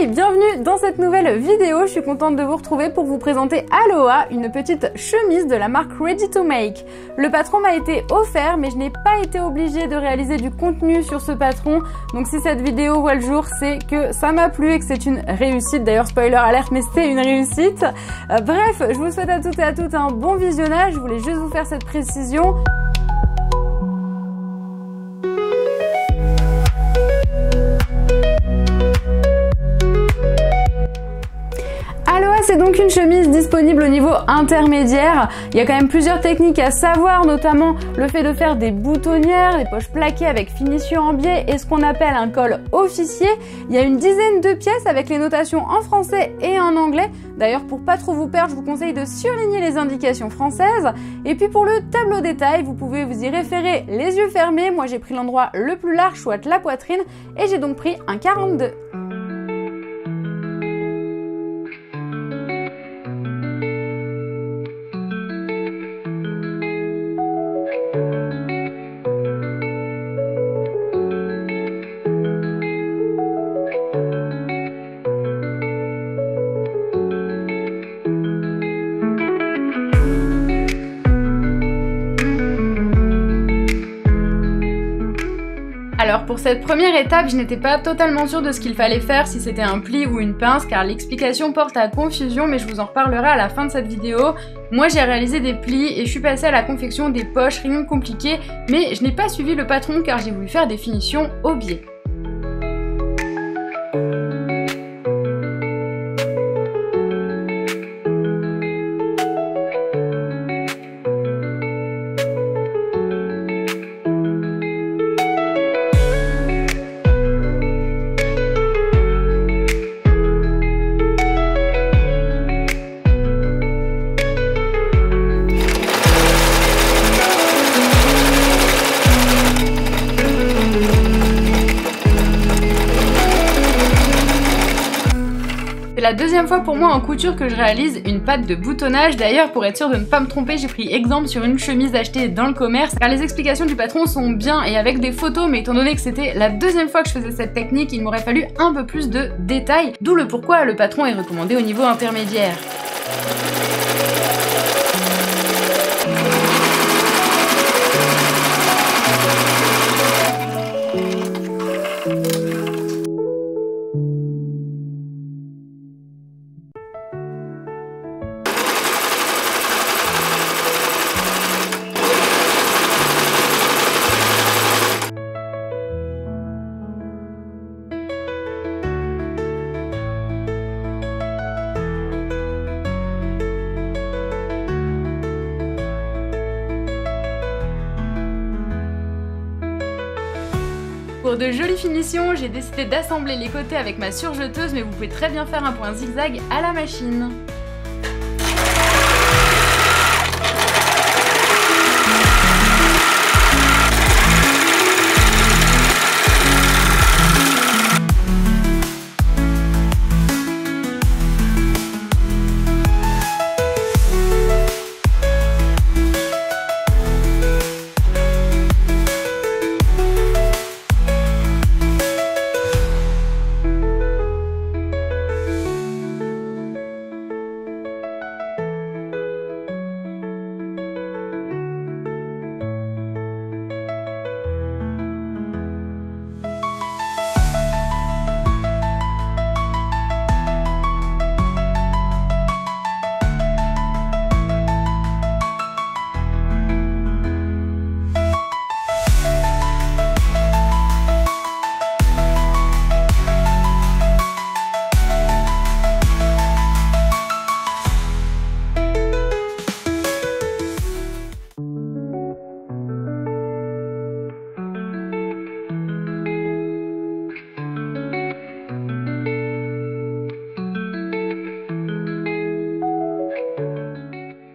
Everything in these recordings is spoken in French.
bienvenue dans cette nouvelle vidéo. Je suis contente de vous retrouver pour vous présenter Aloha, une petite chemise de la marque Ready to Make. Le patron m'a été offert, mais je n'ai pas été obligée de réaliser du contenu sur ce patron. Donc si cette vidéo voit le jour, c'est que ça m'a plu et que c'est une réussite. D'ailleurs, spoiler alerte, mais c'est une réussite. Bref, je vous souhaite à toutes et à toutes un bon visionnage. Je voulais juste vous faire cette précision. C'est donc une chemise disponible au niveau intermédiaire. Il y a quand même plusieurs techniques à savoir, notamment le fait de faire des boutonnières, des poches plaquées avec finition en biais et ce qu'on appelle un col officier. Il y a une dizaine de pièces avec les notations en français et en anglais. D'ailleurs, pour pas trop vous perdre, je vous conseille de surligner les indications françaises. Et puis pour le tableau détail, vous pouvez vous y référer les yeux fermés. Moi, j'ai pris l'endroit le plus large, soit la poitrine, et j'ai donc pris un 42. Alors pour cette première étape, je n'étais pas totalement sûre de ce qu'il fallait faire, si c'était un pli ou une pince, car l'explication porte à confusion, mais je vous en reparlerai à la fin de cette vidéo. Moi j'ai réalisé des plis et je suis passée à la confection des poches, rien de compliqué, mais je n'ai pas suivi le patron car j'ai voulu faire des finitions au biais. C'est la deuxième fois pour moi en couture que je réalise une patte de boutonnage. D'ailleurs, pour être sûre de ne pas me tromper, j'ai pris exemple sur une chemise achetée dans le commerce, car les explications du patron sont bien et avec des photos, mais étant donné que c'était la deuxième fois que je faisais cette technique, il m'aurait fallu un peu plus de détails, d'où le pourquoi le patron est recommandé au niveau intermédiaire. Pour de jolies finitions, j'ai décidé d'assembler les côtés avec ma surjeteuse, mais vous pouvez très bien faire un point zigzag à la machine.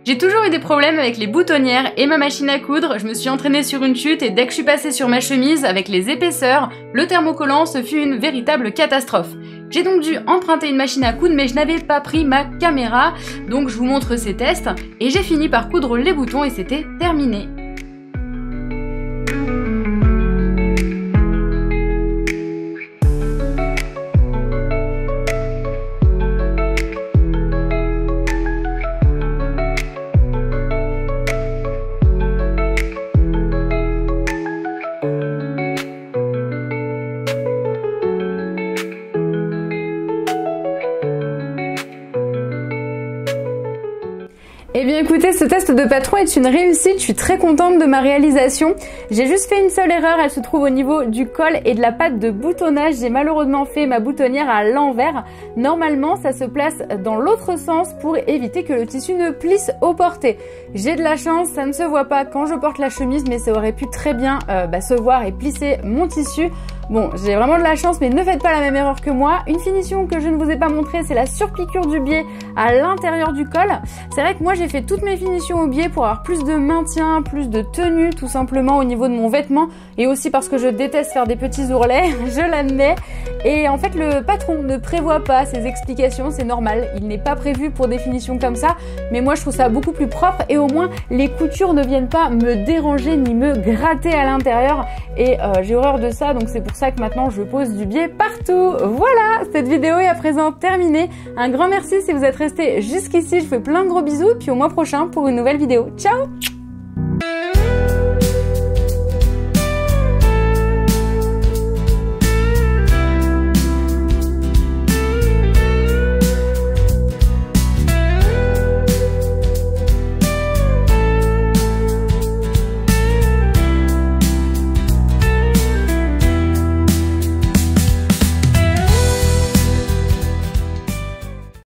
J'ai toujours eu des problèmes avec les boutonnières et ma machine à coudre, je me suis entraînée sur une chute et dès que je suis passée sur ma chemise avec les épaisseurs, le thermocollant, ce fut une véritable catastrophe. J'ai donc dû emprunter une machine à coudre mais je n'avais pas pris ma caméra, donc je vous montre ces tests et j'ai fini par coudre les boutons et c'était terminé. Eh bien écoutez, ce test de patron est une réussite, je suis très contente de ma réalisation. J'ai juste fait une seule erreur, elle se trouve au niveau du col et de la patte de boutonnage. J'ai malheureusement fait ma boutonnière à l'envers. Normalement, ça se place dans l'autre sens pour éviter que le tissu ne plisse au porté. J'ai de la chance, ça ne se voit pas quand je porte la chemise, mais ça aurait pu très bien se voir et plisser mon tissu. Bon, j'ai vraiment de la chance, mais ne faites pas la même erreur que moi. Une finition que je ne vous ai pas montrée, c'est la surpiqûre du biais à l'intérieur du col. C'est vrai que moi, j'ai fait toutes mes finitions au biais pour avoir plus de maintien, plus de tenue, tout simplement au niveau de mon vêtement. Et aussi parce que je déteste faire des petits ourlets, je l'admets. Et en fait, le patron ne prévoit pas ces explications, c'est normal. Il n'est pas prévu pour des finitions comme ça. Mais moi, je trouve ça beaucoup plus propre et au moins, les coutures ne viennent pas me déranger ni me gratter à l'intérieur. Et j'ai horreur de ça, donc c'est pour ça que maintenant je pose du biais partout. Voilà, cette vidéo est à présent terminée. Un grand merci si vous êtes restés jusqu'ici. Je vous fais plein de gros bisous, puis au mois prochain pour une nouvelle vidéo. Ciao!